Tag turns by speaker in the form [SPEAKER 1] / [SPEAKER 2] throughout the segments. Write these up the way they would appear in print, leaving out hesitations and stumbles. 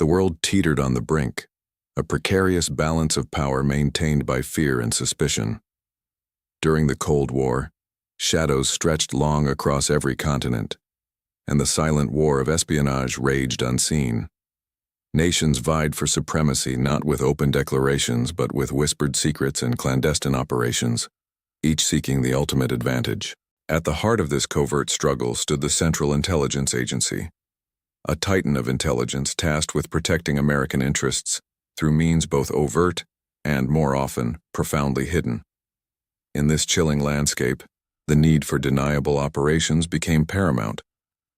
[SPEAKER 1] The world teetered on the brink, a precarious balance of power maintained by fear and suspicion. During the Cold War, shadows stretched long across every continent, and the silent war of espionage raged unseen. Nations vied for supremacy not with open declarations but with whispered secrets and clandestine operations, each seeking the ultimate advantage. At the heart of this covert struggle stood the Central Intelligence Agency, a titan of intelligence tasked with protecting American interests through means both overt and, more often, profoundly hidden. In this chilling landscape, the need for deniable operations became paramount,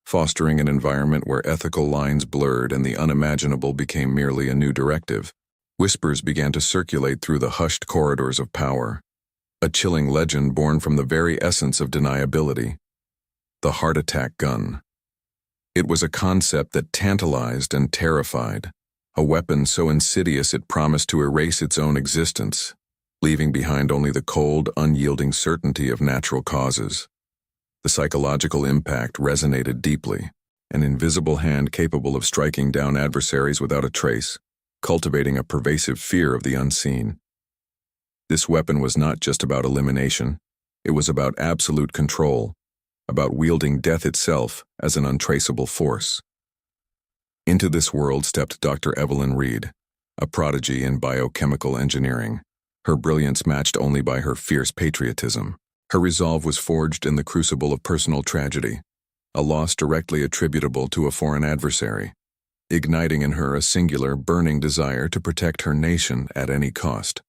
[SPEAKER 1] fostering an environment where ethical lines blurred and the unimaginable became merely a new directive. Whispers began to circulate through the hushed corridors of power, a chilling legend born from the very essence of deniability: the heart attack gun. It was a concept that tantalized and terrified, a weapon so insidious it promised to erase its own existence, leaving behind only the cold, unyielding certainty of natural causes. The psychological impact resonated deeply, an invisible hand capable of striking down adversaries without a trace, cultivating a pervasive fear of the unseen. This weapon was not just about elimination, it was about absolute control, about wielding death itself as an untraceable force. Into this world stepped Dr. Evelyn Reed, a prodigy in biochemical engineering, her brilliance matched only by her fierce patriotism. Her resolve was forged in the crucible of personal tragedy, a loss directly attributable to a foreign adversary, igniting in her a singular, burning desire to protect her nation at any cost.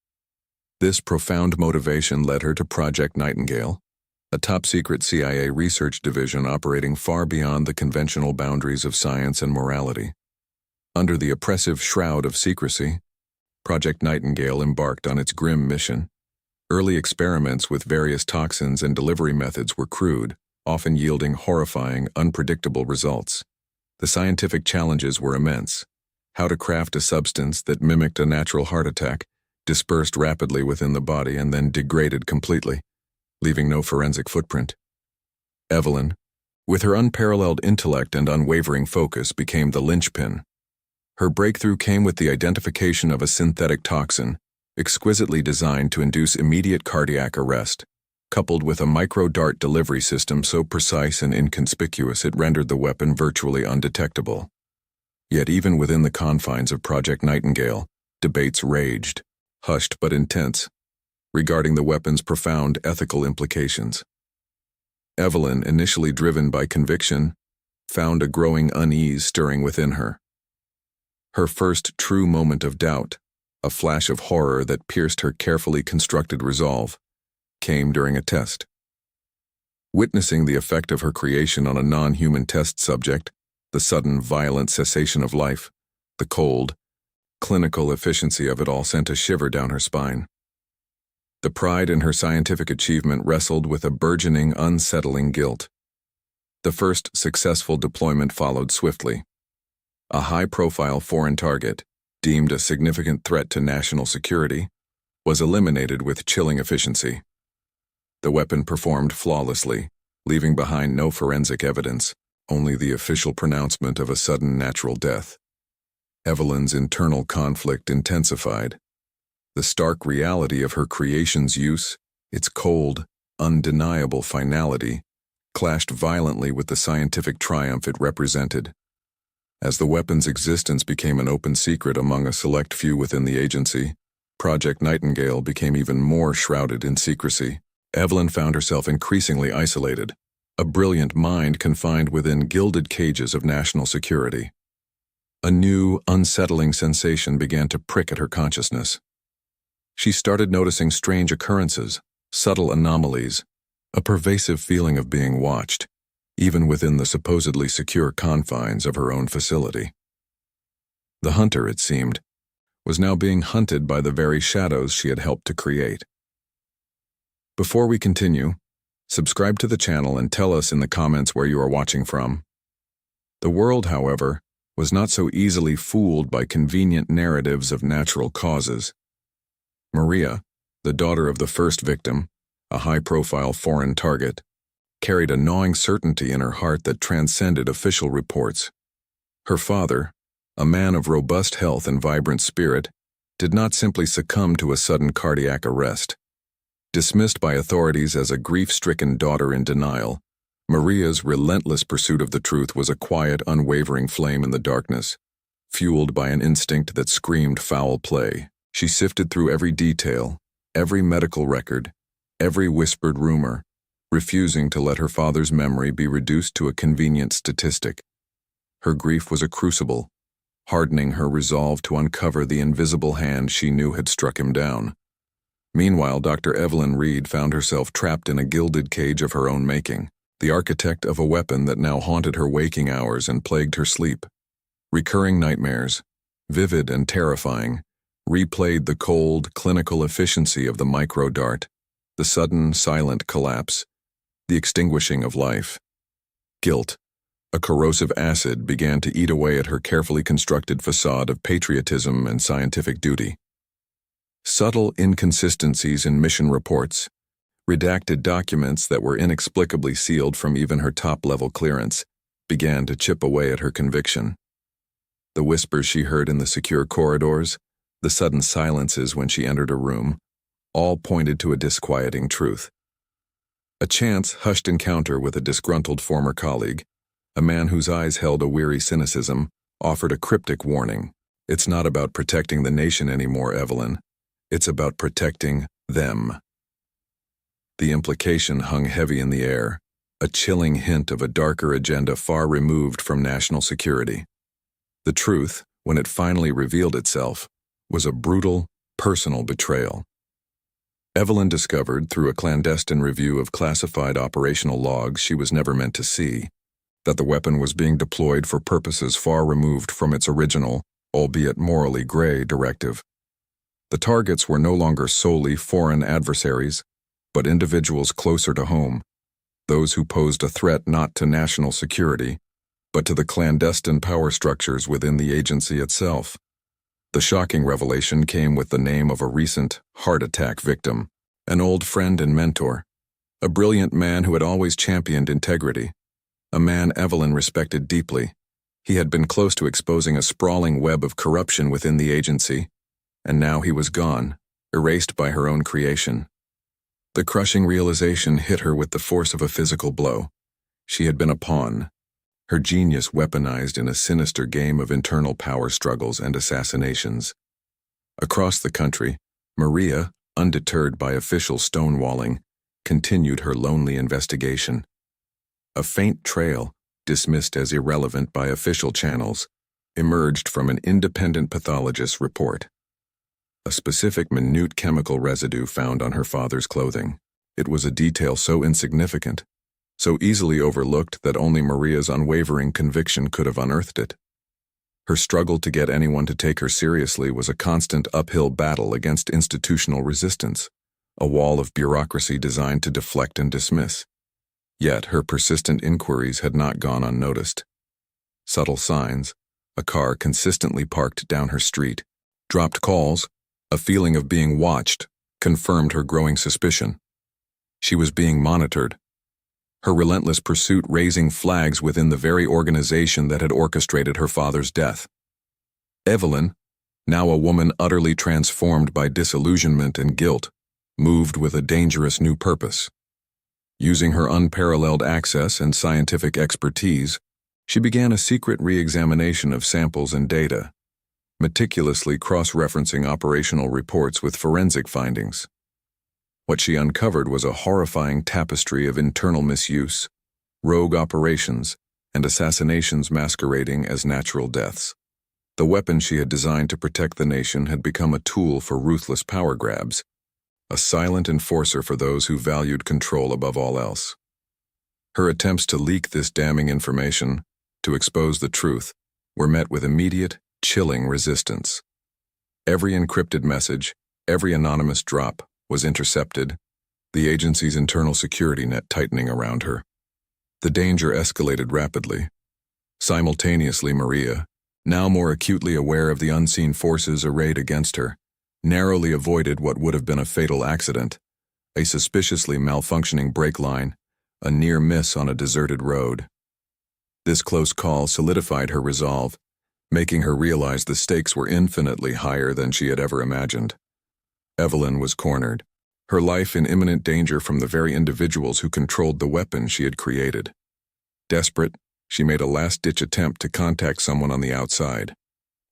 [SPEAKER 1] This profound motivation led her to Project Nightingale, a top-secret CIA research division operating far beyond the conventional boundaries of science and morality. Under the oppressive shroud of secrecy, Project Nightingale embarked on its grim mission. Early experiments with various toxins and delivery methods were crude, often yielding horrifying, unpredictable results. The scientific challenges were immense: how to craft a substance that mimicked a natural heart attack, dispersed rapidly within the body and then degraded completely, leaving no forensic footprint. Evelyn, with her unparalleled intellect and unwavering focus, became the linchpin. Her breakthrough came with the identification of a synthetic toxin, exquisitely designed to induce immediate cardiac arrest, coupled with a micro-dart delivery system so precise and inconspicuous it rendered the weapon virtually undetectable. Yet even within the confines of Project Nightingale, debates raged, hushed but intense, regarding the weapon's profound ethical implications. Evelyn, initially driven by conviction, found a growing unease stirring within her. Her first true moment of doubt, a flash of horror that pierced her carefully constructed resolve, came during a test. Witnessing the effect of her creation on a non-human test subject, the sudden, violent cessation of life, the cold, clinical efficiency of it all sent a shiver down her spine. The pride in her scientific achievement wrestled with a burgeoning, unsettling guilt. The first successful deployment followed swiftly. A high-profile foreign target, deemed a significant threat to national security, was eliminated with chilling efficiency. The weapon performed flawlessly, leaving behind no forensic evidence, only the official pronouncement of a sudden natural death. Evelyn's internal conflict intensified. The stark reality of her creation's use, its cold, undeniable finality, clashed violently with the scientific triumph it represented. As the weapon's existence became an open secret among a select few within the agency, Project Nightingale became even more shrouded in secrecy. Evelyn found herself increasingly isolated, a brilliant mind confined within gilded cages of national security. A new, unsettling sensation began to prick at her consciousness. She started noticing strange occurrences, subtle anomalies, a pervasive feeling of being watched, even within the supposedly secure confines of her own facility. The hunter, it seemed, was now being hunted by the very shadows she had helped to create. Before we continue, subscribe to the channel and tell us in the comments where you are watching from. The world, however, was not so easily fooled by convenient narratives of natural causes. Maria, the daughter of the first victim, a high-profile foreign target, carried a gnawing certainty in her heart that transcended official reports. Her father, a man of robust health and vibrant spirit, did not simply succumb to a sudden cardiac arrest. Dismissed by authorities as a grief-stricken daughter in denial, Maria's relentless pursuit of the truth was a quiet, unwavering flame in the darkness, fueled by an instinct that screamed foul play. She sifted through every detail, every medical record, every whispered rumor, refusing to let her father's memory be reduced to a convenient statistic. Her grief was a crucible, hardening her resolve to uncover the invisible hand she knew had struck him down. Meanwhile, Dr. Evelyn Reed found herself trapped in a gilded cage of her own making, the architect of a weapon that now haunted her waking hours and plagued her sleep. Recurring nightmares, vivid and terrifying, replayed the cold, clinical efficiency of the micro-dart, the sudden, silent collapse, the extinguishing of life. Guilt, a corrosive acid, began to eat away at her carefully constructed facade of patriotism and scientific duty. Subtle inconsistencies in mission reports, redacted documents that were inexplicably sealed from even her top-level clearance, began to chip away at her conviction. The whispers she heard in the secure corridors, the sudden silences when she entered a room, all pointed to a disquieting truth. A chance, hushed encounter with a disgruntled former colleague, a man whose eyes held a weary cynicism, offered a cryptic warning. It's not about protecting the nation anymore, Evelyn. It's about protecting them. The implication hung heavy in the air, a chilling hint of a darker agenda far removed from national security. The truth, when it finally revealed itself, was a brutal, personal betrayal. Evelyn discovered, through a clandestine review of classified operational logs she was never meant to see, that the weapon was being deployed for purposes far removed from its original, albeit morally gray, directive. The targets were no longer solely foreign adversaries, but individuals closer to home, those who posed a threat not to national security, but to the clandestine power structures within the agency itself. The shocking revelation came with the name of a recent heart attack victim, an old friend and mentor, a brilliant man who had always championed integrity, a man Evelyn respected deeply. He had been close to exposing a sprawling web of corruption within the agency, and now he was gone, erased by her own creation. The crushing realization hit her with the force of a physical blow. She had been a pawn, her genius weaponized in a sinister game of internal power struggles and assassinations. Across the country, Maria, undeterred by official stonewalling, continued her lonely investigation. A faint trail, dismissed as irrelevant by official channels, emerged from an independent pathologist's report. A specific minute chemical residue found on her father's clothing. It was a detail so insignificant, so easily overlooked that only Maria's unwavering conviction could have unearthed it. Her struggle to get anyone to take her seriously was a constant uphill battle against institutional resistance, a wall of bureaucracy designed to deflect and dismiss. Yet her persistent inquiries had not gone unnoticed. Subtle signs, a car consistently parked down her street, dropped calls, a feeling of being watched, confirmed her growing suspicion. She was being monitored, her relentless pursuit raising flags within the very organization that had orchestrated her father's death. Evelyn, now a woman utterly transformed by disillusionment and guilt, moved with a dangerous new purpose. Using her unparalleled access and scientific expertise, she began a secret re-examination of samples and data, meticulously cross-referencing operational reports with forensic findings. What she uncovered was a horrifying tapestry of internal misuse, rogue operations, and assassinations masquerading as natural deaths. The weapon she had designed to protect the nation had become a tool for ruthless power grabs, a silent enforcer for those who valued control above all else. Her attempts to leak this damning information, to expose the truth, were met with immediate, chilling resistance. Every encrypted message, every anonymous drop, was intercepted, the agency's internal security net tightening around her. The danger escalated rapidly. Simultaneously, Maria, now more acutely aware of the unseen forces arrayed against her, narrowly avoided what would have been a fatal accident, a suspiciously malfunctioning brake line, a near miss on a deserted road. This close call solidified her resolve, making her realize the stakes were infinitely higher than she had ever imagined. Evelyn was cornered, her life in imminent danger from the very individuals who controlled the weapon she had created. Desperate, she made a last-ditch attempt to contact someone on the outside,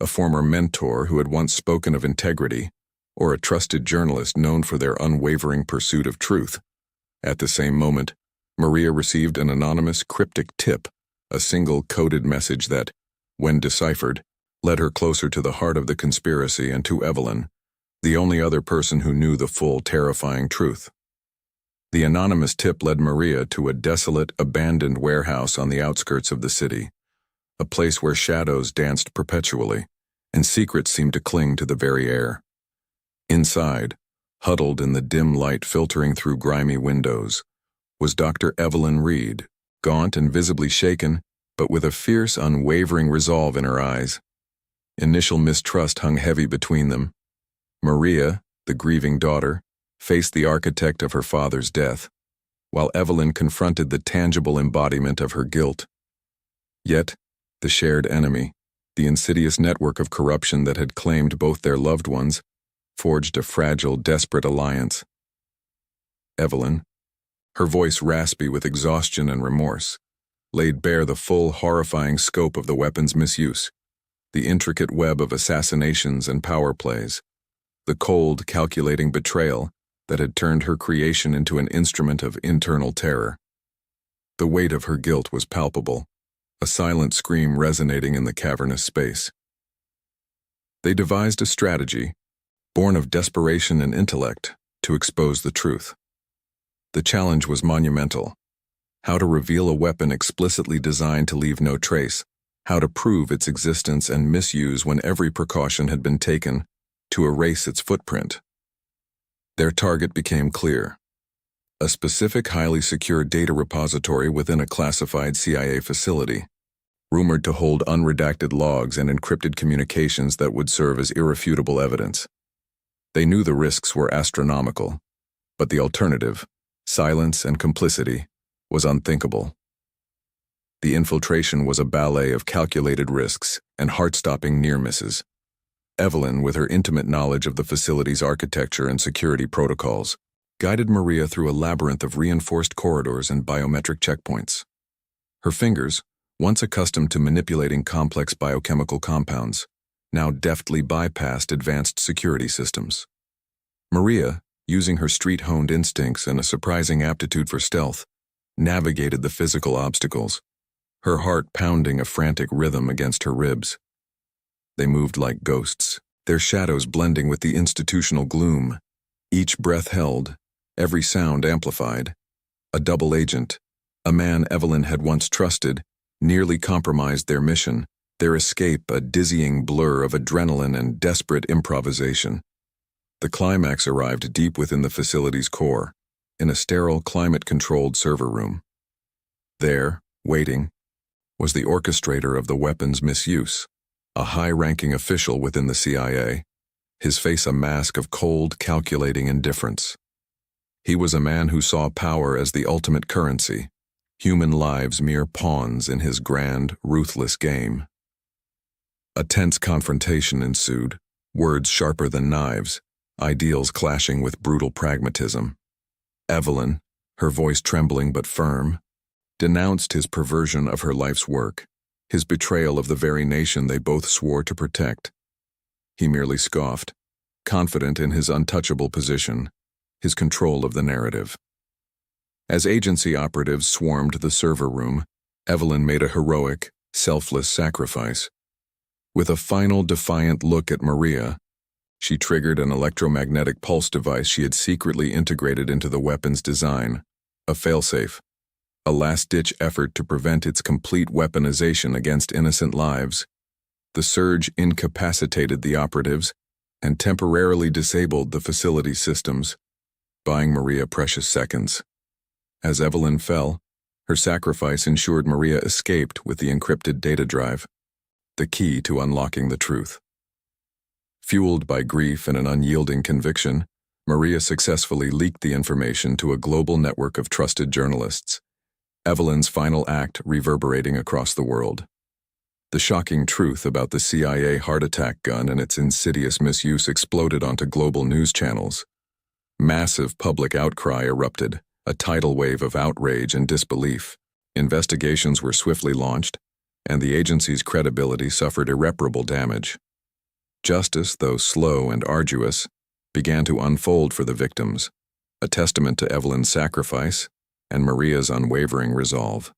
[SPEAKER 1] a former mentor who had once spoken of integrity, or a trusted journalist known for their unwavering pursuit of truth. At the same moment, Maria received an anonymous cryptic tip, a single coded message that, when deciphered, led her closer to the heart of the conspiracy and to Evelyn, the only other person who knew the full, terrifying truth. The anonymous tip led Maria to a desolate, abandoned warehouse on the outskirts of the city, a place where shadows danced perpetually, and secrets seemed to cling to the very air. Inside, huddled in the dim light filtering through grimy windows, was Dr. Evelyn Reed, gaunt and visibly shaken, but with a fierce, unwavering resolve in her eyes. Initial mistrust hung heavy between them. Maria, the grieving daughter, faced the architect of her father's death, while Evelyn confronted the tangible embodiment of her guilt. Yet, the shared enemy, the insidious network of corruption that had claimed both their loved ones, forged a fragile, desperate alliance. Evelyn, her voice raspy with exhaustion and remorse, laid bare the full, horrifying scope of the weapon's misuse, the intricate web of assassinations and power plays, the cold, calculating betrayal that had turned her creation into an instrument of internal terror. The weight of her guilt was palpable, a silent scream resonating in the cavernous space. They devised a strategy, born of desperation and intellect, to expose the truth. The challenge was monumental: how to reveal a weapon explicitly designed to leave no trace, how to prove its existence and misuse when every precaution had been taken to erase its footprint. Their target became clear: a specific highly secure data repository within a classified CIA facility, rumored to hold unredacted logs and encrypted communications that would serve as irrefutable evidence. They knew the risks were astronomical, but the alternative, silence and complicity, was unthinkable. The infiltration was a ballet of calculated risks and heart-stopping near misses. Evelyn, with her intimate knowledge of the facility's architecture and security protocols, guided Maria through a labyrinth of reinforced corridors and biometric checkpoints. Her fingers, once accustomed to manipulating complex biochemical compounds, now deftly bypassed advanced security systems. Maria, using her street-honed instincts and a surprising aptitude for stealth, navigated the physical obstacles, her heart pounding a frantic rhythm against her ribs. They moved like ghosts, their shadows blending with the institutional gloom, each breath held, every sound amplified. A double agent, a man Evelyn had once trusted, nearly compromised their mission, their escape a dizzying blur of adrenaline and desperate improvisation. The climax arrived deep within the facility's core, in a sterile, climate-controlled server room. There, waiting, was the orchestrator of the weapon's misuse, a high-ranking official within the CIA, his face a mask of cold, calculating indifference. He was a man who saw power as the ultimate currency, human lives mere pawns in his grand, ruthless game. A tense confrontation ensued, words sharper than knives, ideals clashing with brutal pragmatism. Evelyn, her voice trembling but firm, denounced his perversion of her life's work, his betrayal of the very nation they both swore to protect. He merely scoffed, confident in his untouchable position, his control of the narrative. As agency operatives swarmed the server room, Evelyn made a heroic, selfless sacrifice. With a final defiant look at Maria, she triggered an electromagnetic pulse device she had secretly integrated into the weapon's design, a failsafe, a last-ditch effort to prevent its complete weaponization against innocent lives. The surge incapacitated the operatives and temporarily disabled the facility's systems, buying Maria precious seconds. As Evelyn fell, her sacrifice ensured Maria escaped with the encrypted data drive, the key to unlocking the truth. Fueled by grief and an unyielding conviction, Maria successfully leaked the information to a global network of trusted journalists, Evelyn's final act reverberating across the world. The shocking truth about the CIA heart attack gun and its insidious misuse exploded onto global news channels. Massive public outcry erupted, a tidal wave of outrage and disbelief. Investigations were swiftly launched, and the agency's credibility suffered irreparable damage. Justice, though slow and arduous, began to unfold for the victims, a testament to Evelyn's sacrifice and Maria's unwavering resolve.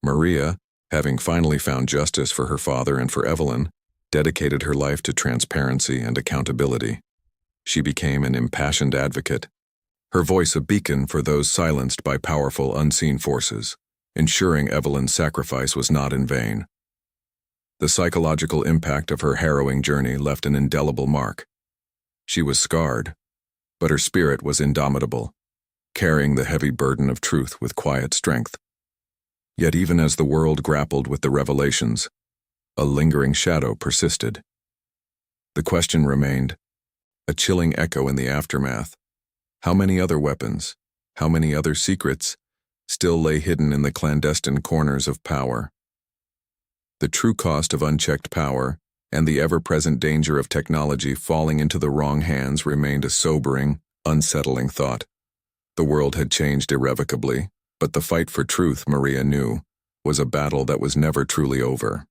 [SPEAKER 1] Maria, having finally found justice for her father and for Evelyn, dedicated her life to transparency and accountability. She became an impassioned advocate, her voice a beacon for those silenced by powerful unseen forces, ensuring Evelyn's sacrifice was not in vain. The psychological impact of her harrowing journey left an indelible mark. She was scarred, but her spirit was indomitable, carrying the heavy burden of truth with quiet strength. Yet even as the world grappled with the revelations, a lingering shadow persisted. The question remained, a chilling echo in the aftermath. How many other weapons, how many other secrets, still lay hidden in the clandestine corners of power? The true cost of unchecked power and the ever-present danger of technology falling into the wrong hands remained a sobering, unsettling thought. The world had changed irrevocably, but the fight for truth, Maria knew, was a battle that was never truly over.